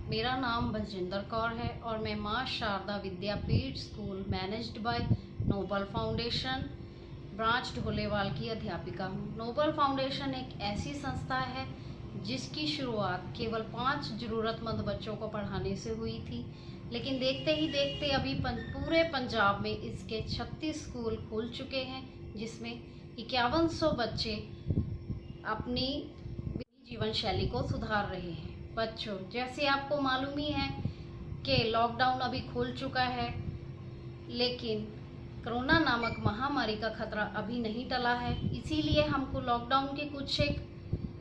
मेरा नाम बलजिंदर कौर है और मैं Maa Sharda Vidyapeeth school managed by noble foundation branch Dholewal की अध्यापिका हूँ। नोबल फाउंडेशन एक ऐसी संस्था है जिसकी शुरुआत केवल 5 ज़रूरतमंद बच्चों को पढ़ाने से हुई थी, लेकिन देखते ही देखते अभी पूरे पंजाब में इसके 36 स्कूल खुल चुके हैं, जिसमें 5100 बच्चे अपनी जीवन शैली को सुधार रहे हैं। बच्चों, जैसे आपको मालूम ही है कि लॉकडाउन अभी खुल चुका है, लेकिन कोरोना नामक महामारी का खतरा अभी नहीं टला है। इसीलिए हमको लॉकडाउन के कुछ एक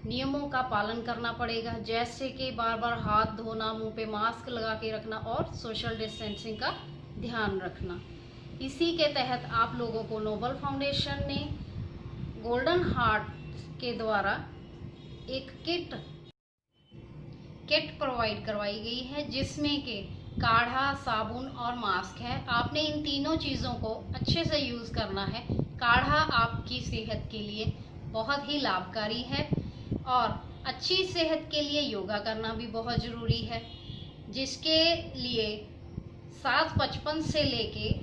नियमों का पालन करना पड़ेगा, जैसे कि बार बार हाथ धोना, मुंह पे मास्क लगा के रखना और सोशल डिस्टेंसिंग का ध्यान रखना। इसी के तहत आप लोगों को नोबल फाउंडेशन ने गोल्डन हार्ट के द्वारा एक किट प्रोवाइड करवाई गई है, जिसमें कि काढ़ा, साबुन और मास्क है। आपने इन तीनों चीज़ों को अच्छे से यूज़ करना है। काढ़ा आपकी सेहत के लिए बहुत ही लाभकारी है और अच्छी सेहत के लिए योगा करना भी बहुत ज़रूरी है, जिसके लिए 7:55 से लेके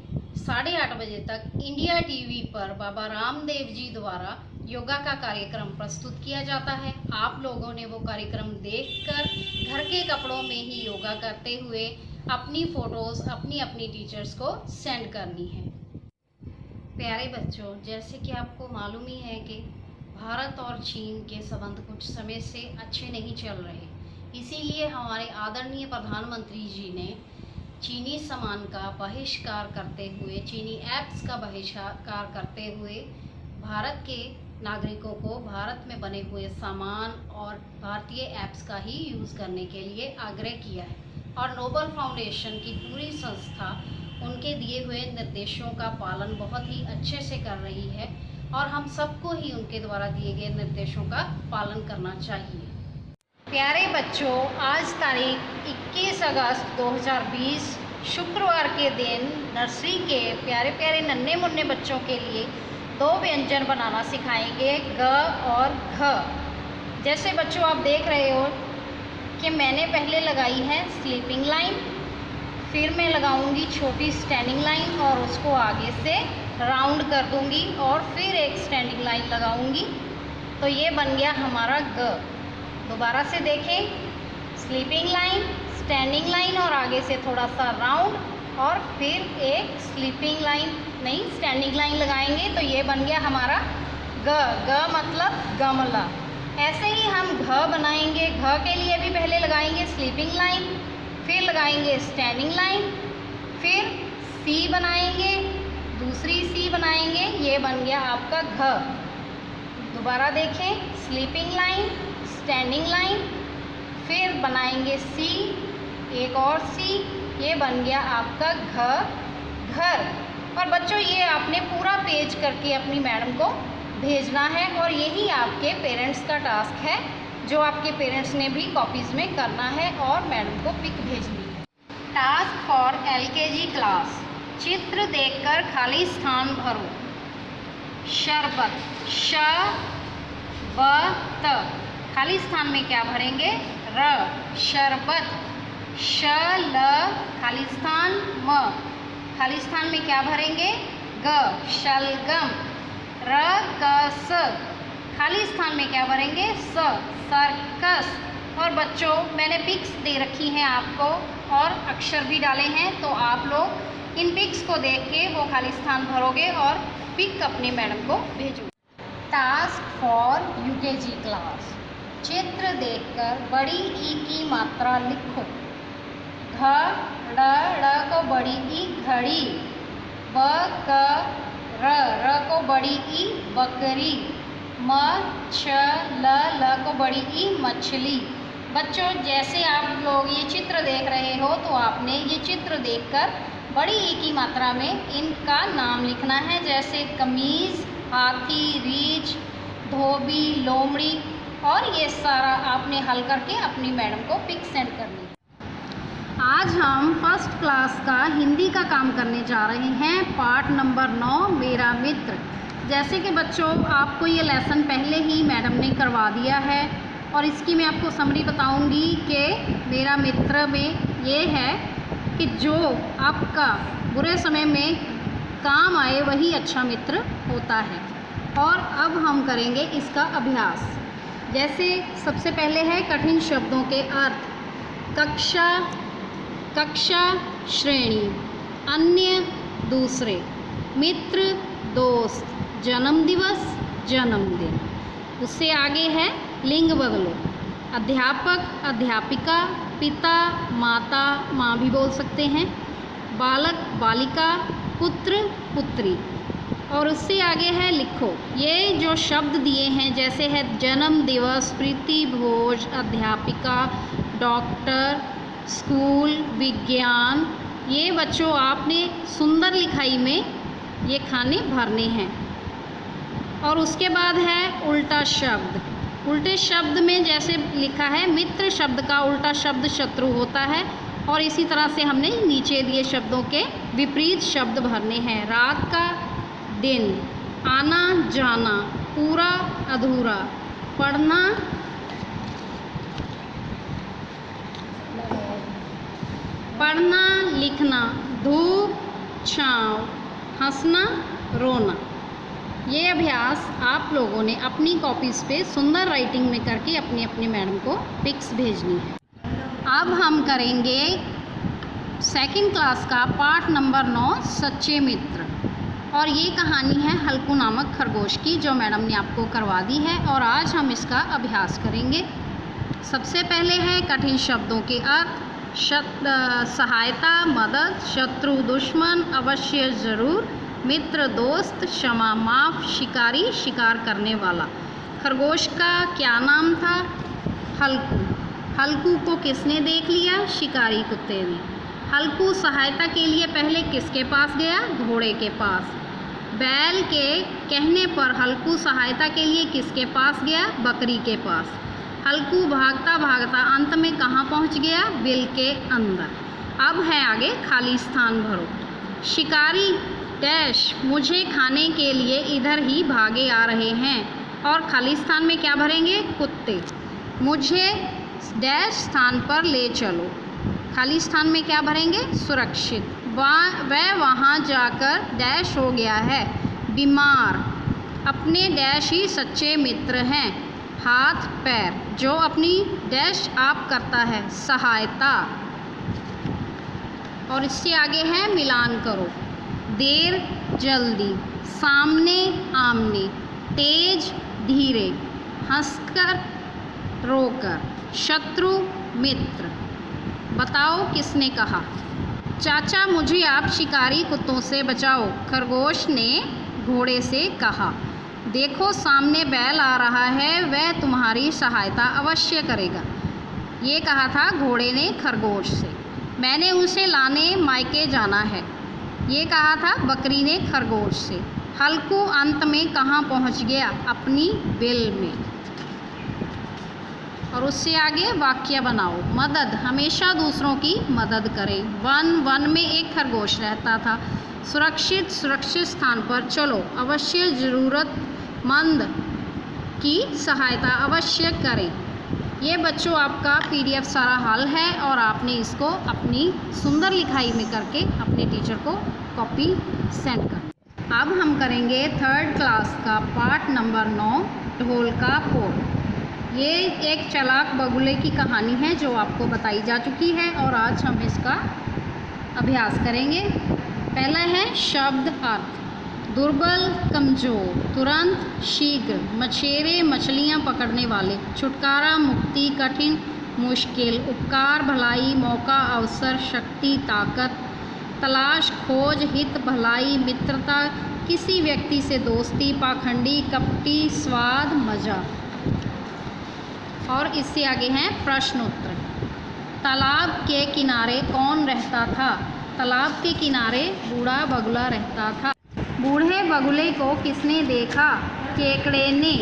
8:30 बजे तक इंडिया टीवी पर बाबा रामदेव जी द्वारा योगा का कार्यक्रम प्रस्तुत किया जाता है। आप लोगों ने वो कार्यक्रम देखकर घर के कपड़ों में ही योगा करते हुए अपनी फ़ोटोज़ अपनी टीचर्स को सेंड करनी है। प्यारे बच्चों, जैसे कि आपको मालूम ही है कि भारत और चीन के संबंध कुछ समय से अच्छे नहीं चल रहे। इसीलिए हमारे आदरणीय प्रधानमंत्री जी ने चीनी सामान का बहिष्कार करते हुए, चीनी ऐप्स का बहिष्कार करते हुए भारत के नागरिकों को भारत में बने हुए सामान और भारतीय ऐप्स का ही यूज़ करने के लिए आग्रह किया है। और नोबल फाउंडेशन की पूरी संस्था उनके दिए हुए निर्देशों का पालन बहुत ही अच्छे से कर रही है और हम सबको ही उनके द्वारा दिए गए निर्देशों का पालन करना चाहिए। प्यारे बच्चों, आज तारीख 21 अगस्त 2020 शुक्रवार के दिन नर्सरी के प्यारे प्यारे नन्हे मुन्ने बच्चों के लिए 2 व्यंजन बनाना सिखाएंगे, ग और घ। जैसे बच्चों आप देख रहे हो कि मैंने पहले लगाई है स्लीपिंग लाइन, फिर मैं लगाऊंगी छोटी स्टैंडिंग लाइन और उसको आगे से राउंड कर दूंगी और फिर एक स्टैंडिंग लाइन लगाऊंगी, तो ये बन गया हमारा ग। दोबारा से देखें, स्लीपिंग लाइन, स्टैंडिंग लाइन और आगे से थोड़ा सा राउंड और फिर एक स्लीपिंग लाइन नहीं स्टैंडिंग लाइन लगाएंगे, तो ये बन गया हमारा ग। ग मतलब गमला। ऐसे ही हम घ बनाएंगे। घ के लिए भी पहले लगाएंगे स्लीपिंग लाइन, फिर लगाएंगे स्टैंडिंग लाइन, फिर सी बनाएंगे, दूसरी सी बनाएंगे, ये बन गया आपका घ। दोबारा देखें, स्लीपिंग लाइन, स्टैंडिंग लाइन, फिर बनाएंगे सी, एक और सी, ये बन गया आपका घ, घर। और बच्चों, ये आपने पूरा पेज करके अपनी मैडम को भेजना है और यही आपके पेरेंट्स का टास्क है, जो आपके पेरेंट्स ने भी कॉपीज़ में करना है और मैडम को पिक भेजनी है। टास्क फॉर LKG क्लास, चित्र देखकर खाली स्थान भरो। शरबत, श ब त, खाली स्थान में क्या भरेंगे? र, शरबत। श ल, खाली स्थान म, खाली स्थान में क्या भरेंगे? ग, शलगम। र क स, खाली स्थान में क्या भरेंगे? स, सर्कस। और बच्चों, मैंने पिक्स दे रखी हैं आपको और अक्षर भी डाले हैं, तो आप लोग इन पिक्स को देख के वो खाली स्थान भरोगे और पिक अपनी मैडम को भेजोगे। टास्क फॉर UKG क्लास, चित्र देखकर बड़ी ई की मात्रा लिखो। घ, ड़ को बड़ी ई घड़ी, ब क र को बड़ी ई बकरी, म छ ल को बड़ी ई मछली। बच्चों, जैसे आप लोग ये चित्र देख रहे हो, तो आपने ये चित्र देखकर बड़ी ई की मात्रा में इनका नाम लिखना है, जैसे कमीज़, हाथी, रीछ, धोबी, लोमड़ी, और ये सारा आपने हल करके अपनी मैडम को पिक सेंड करनी है। आज हम फर्स्ट क्लास का हिंदी का काम करने जा रहे हैं, पार्ट नंबर 9, मेरा मित्र। जैसे कि बच्चों, आपको ये लेसन पहले ही मैडम ने करवा दिया है और इसकी मैं आपको समरी बताऊंगी कि मेरा मित्र में ये है कि जो आपका बुरे समय में काम आए वही अच्छा मित्र होता है। और अब हम करेंगे इसका अभ्यास। जैसे सबसे पहले है कठिन शब्दों के अर्थ। कक्षा, कक्षा, श्रेणी, अन्य, दूसरे, मित्र, दोस्त, जन्मदिवस, जन्मदिन। उससे आगे है लिंग बदलो। अध्यापक, अध्यापिका, पिता, माता, माँ भी बोल सकते हैं, बालक, बालिका, पुत्र, पुत्री। और उससे आगे है लिखो। ये जो शब्द दिए हैं जैसे है जन्म दिवस, प्रीति भोज, अध्यापिका, डॉक्टर, स्कूल, विज्ञान, ये बच्चों आपने सुंदर लिखाई में ये खाने भरने हैं। और उसके बाद है उल्टा शब्द। उल्टे शब्द में जैसे लिखा है मित्र शब्द का उल्टा शब्द शत्रु होता है। और इसी तरह से हमने नीचे दिए शब्दों के विपरीत शब्द भरने हैं। रात का, दिन, आना जाना, पूरा अधूरा, पढ़ना, पढ़ना लिखना, धूप छाँव, हंसना रोना। ये अभ्यास आप लोगों ने अपनी कॉपीज़ पे सुंदर राइटिंग में करके अपनी अपनी मैडम को पिक्स भेजनी है। अब हम करेंगे सेकंड क्लास का पाठ नंबर 9 सच्चे मित्र। और ये कहानी है हल्कू नामक खरगोश की जो मैडम ने आपको करवा दी है। और आज हम इसका अभ्यास करेंगे। सबसे पहले है कठिन शब्दों के अर्थ। सहायता, मदद, शत्रु, दुश्मन, अवश्य, ज़रूर, मित्र, दोस्त, क्षमा, माफ़, शिकारी, शिकार करने वाला। खरगोश का क्या नाम था? हल्कू। हल्कू को किसने देख लिया? शिकारी कुत्ते ने। हल्कू सहायता के लिए पहले किसके पास गया? घोड़े के पास। बैल के कहने पर हल्कू सहायता के लिए किसके पास गया? बकरी के पास। हल्कू भागता भागता अंत में कहाँ पहुँच गया? बिल के अंदर। अब है आगे खाली स्थान भरो। शिकारी डैश मुझे खाने के लिए इधर ही भागे आ रहे हैं। और खाली स्थान में क्या भरेंगे? कुत्ते। मुझे डैश स्थान पर ले चलो। खाली स्थान में क्या भरेंगे? सुरक्षित। वह वहाँ जाकर डैश हो गया है बीमार। अपने डैश ही सच्चे मित्र हैं। हाथ पैर जो अपनी डैश आप करता है सहायता। और इससे आगे है मिलान करो। देर जल्दी, सामने आमने, तेज धीरे, हंसकर रोकर, शत्रु मित्र। बताओ किसने कहा? चाचा मुझे आप शिकारी कुत्तों से बचाओ, खरगोश ने घोड़े से कहा। देखो सामने बैल आ रहा है, वह तुम्हारी सहायता अवश्य करेगा। ये कहा था घोड़े ने खरगोश से। मैंने उसे लाने मायके जाना है। ये कहा था बकरी ने खरगोश से। हल्कू अंत में कहाँ पहुँच गया? अपनी बिल में। और उससे आगे वाक्य बनाओ। मदद, हमेशा दूसरों की मदद करें। वन में एक खरगोश रहता था। सुरक्षित, सुरक्षित स्थान पर चलो। अवश्य, ज़रूरतमंद की सहायता अवश्य करें। ये बच्चों आपका PDF सारा हल है और आपने इसको अपनी सुंदर लिखाई में करके अपने टीचर को कॉपी सेंड कर। अब हम करेंगे थर्ड क्लास का पाठ नंबर 9 ढोल का पोर। ये एक चालाक बगुले की कहानी है जो आपको बताई जा चुकी है और आज हम इसका अभ्यास करेंगे। पहला है शब्द अर्थ। दुर्बल, कमज़ोर, तुरंत, शीघ्र, मछेरे, मछलियाँ पकड़ने वाले, छुटकारा, मुक्ति, कठिन, मुश्किल, उपकार, भलाई, मौका, अवसर, शक्ति, ताकत, तलाश, खोज, हित, भलाई, मित्रता, किसी व्यक्ति से दोस्ती, पाखंडी, कपटी, स्वाद, मज़ा। और इससे आगे हैं प्रश्न उत्तर। तालाब के किनारे कौन रहता था? तालाब के किनारे बूढ़ा बगुला रहता था। बूढ़े बगुले को किसने देखा? केकड़े ने।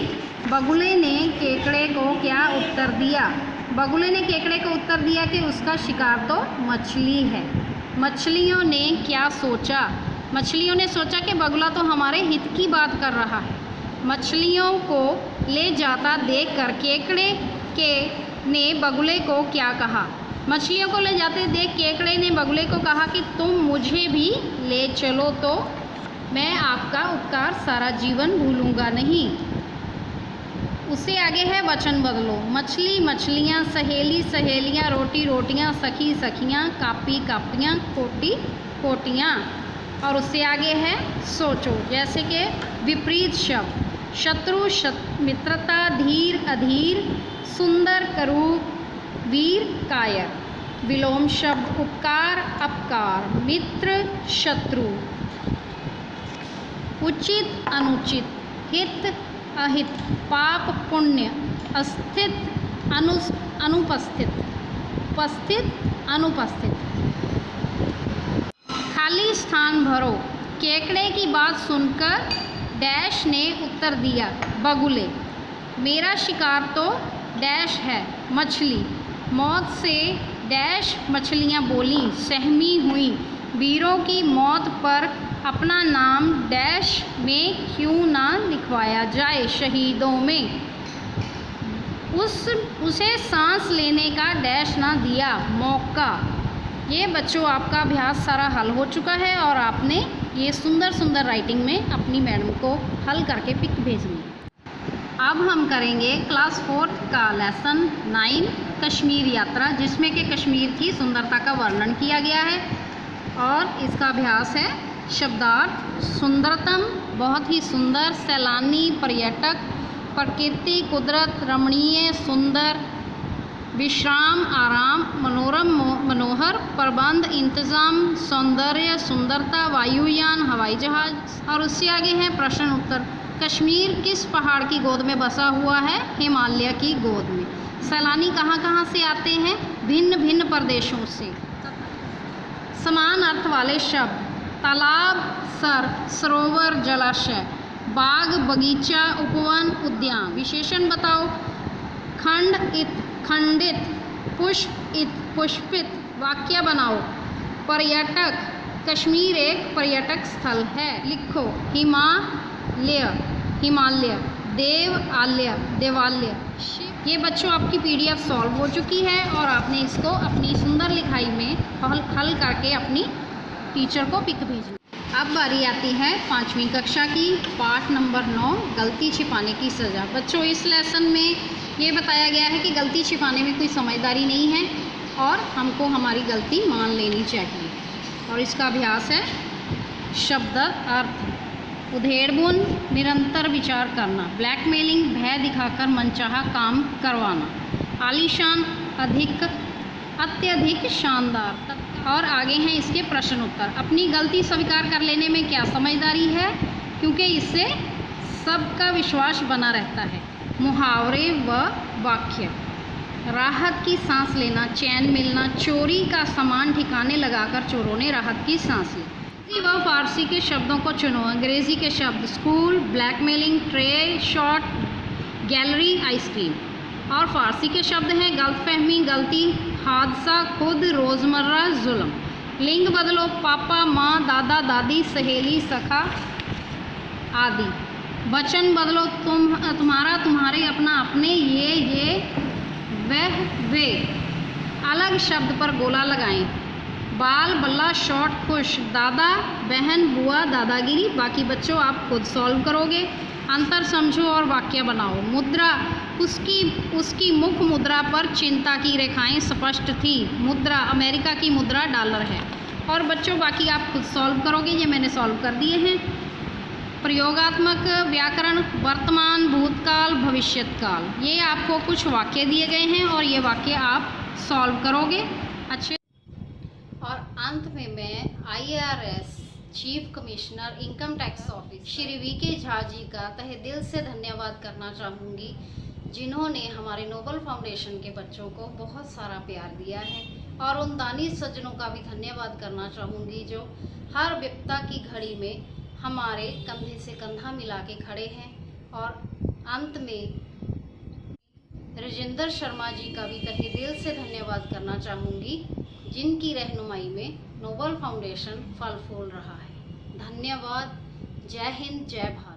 बगुले ने केकड़े को क्या उत्तर दिया? बगुले ने केकड़े को उत्तर दिया कि उसका शिकार तो मछली है। मछलियों ने क्या सोचा? मछलियों ने सोचा कि बगुला तो हमारे हित की बात कर रहा है। मछलियों को ले जाता देखकर केकड़े के ने बगुले को क्या कहा? मछलियों को ले जाते देख केकड़े ने बगुले को कहा कि तुम मुझे भी ले चलो तो मैं आपका उपकार सारा जीवन भूलूंगा नहीं। उससे आगे है वचन बदलो। मछली मछलियाँ, सहेली सहेलियाँ, रोटी रोटियाँ, सखी सखियाँ, कापी कापियाँ, कोटी कोटियाँ। और उससे आगे है सोचो, जैसे कि विपरीत शब्द, शत्रु मित्रता, धीर अधीर, सुंदर करूप, वीर कायर। विलोम शब्द उपकार अपकार, मित्र शत्रु, उचित अनुचित, हित अहित, पाप पुण्य, अस्थित अनुपस्थित, उपस्थित अनुपस्थित। खाली स्थान भरो। केकड़े की बात सुनकर डैश ने उत्तर दिया, बगुले। मेरा शिकार तो डैश है, मछली। मौत से डैश मछलियाँ बोलीं, सहमी हुई। वीरों की मौत पर अपना नाम डैश में क्यों ना लिखवाया जाए, शहीदों में। उसे सांस लेने का डैश ना दिया मौका। ये बच्चों आपका अभ्यास सारा हल हो चुका है और आपने ये सुंदर सुंदर राइटिंग में अपनी मैडम को हल करके पिक भेजनी है। अब हम करेंगे क्लास 4 का लेसन 9 कश्मीर यात्रा, जिसमें कि कश्मीर की सुंदरता का वर्णन किया गया है। और इसका अभ्यास है शब्दार्थ। सुंदरतम बहुत ही सुंदर, सैलानी पर्यटक, प्रकृति कुदरत रमणीय सुंदर, विश्राम आराम, मनोरम मनोहर, प्रबंध इंतज़ाम, सौंदर्य सुंदरता, वायुयान हवाई जहाज। और उससे आगे है प्रश्न उत्तर। कश्मीर किस पहाड़ की गोद में बसा हुआ है? हिमालय की गोद में। सैलानी कहाँ कहाँ से आते हैं? भिन्न भिन्न प्रदेशों से। समान अर्थ वाले शब्द, तालाब सर, सरोवर जलाशय, बाग बगीचा, उपवन उद्यान। विशेषण बताओ। खंड इत खंडित, पुष्प इत पुष्पित। वाक्य बनाओ। पर्यटक, कश्मीर एक पर्यटक स्थल है। लिखो। हिमालय, देव आलय, देवालय। ये बच्चों आपकी PDF सॉल्व हो चुकी है और आपने इसको अपनी सुंदर लिखाई में हल करके अपनी टीचर को पिक भेजना। अब बारी आती है 5वीं कक्षा की, पाठ नंबर 9, गलती छिपाने की सज़ा। बच्चों इस लेसन में ये बताया गया है कि गलती छिपाने में कोई समझदारी नहीं है और हमको हमारी गलती मान लेनी चाहिए। और इसका अभ्यास है शब्द अर्थ। उधेड़बुन, निरंतर विचार करना। ब्लैकमेलिंग, भय दिखाकर मनचाहा काम करवाना। आलीशान, अधिक अत्यधिक शानदार। और आगे हैं इसके प्रश्न उत्तर। अपनी गलती स्वीकार कर लेने में क्या समझदारी है, क्योंकि इससे सबका विश्वास बना रहता है। मुहावरे व वाक्य। राहत की सांस लेना, चैन मिलना। चोरी का सामान ठिकाने लगाकर चोरों ने राहत की सांस ली। हिंदी व फारसी के शब्दों को चुनो। अंग्रेजी के शब्द school, blackmailing, tray, shot, gallery, ice cream. और फारसी के शब्द हैं गलतफहमी, गलती, हादसा, खुद, रोज़मर्रा, जुल्म। लिंग बदलो। पापा माँ, दादा दादी, सहेली, सखा आदि। वचन बदलो। तुम्हारा, तुम्हारे, अपना, अपने, ये, वह, वे। अलग शब्द पर गोला लगाएं। बाल, बल्ला, शॉर्ट, खुश। दादा, बहन, बुआ, दादागिरी। बाकी बच्चों आप खुद सॉल्व करोगे। अंतर समझो और वाक्य बनाओ। मुद्रा, उसकी मुख मुद्रा पर चिंता की रेखाएं स्पष्ट थी। मुद्रा, अमेरिका की मुद्रा डॉलर है। और बच्चों बाकी आप खुद सॉल्व करोगे, ये मैंने सॉल्व कर दिए हैं। प्रयोगात्मक व्याकरण, वर्तमान, भूतकाल, भविष्यकाल। ये आपको कुछ वाक्य दिए गए हैं और ये वाक्य आप सॉल्व करोगे अच्छे। और अंत में मैं IRS chief commissioner income tax office Shri VK Jha ji का तहे दिल से धन्यवाद करना चाहूँगी, जिन्होंने हमारे नोबल फाउंडेशन के बच्चों को बहुत सारा प्यार दिया है। और उन दानी सज्जनों का भी धन्यवाद करना चाहूँगी जो हर विपदा की घड़ी में हमारे कंधे से कंधा मिला के खड़े हैं। और अंत में राजेंद्र शर्मा जी का भी तहे दिल से धन्यवाद करना चाहूँगी, जिनकी रहनुमाई में नोबल फाउंडेशन फल फूल रहा है। धन्यवाद। जय हिंद, जय भारत।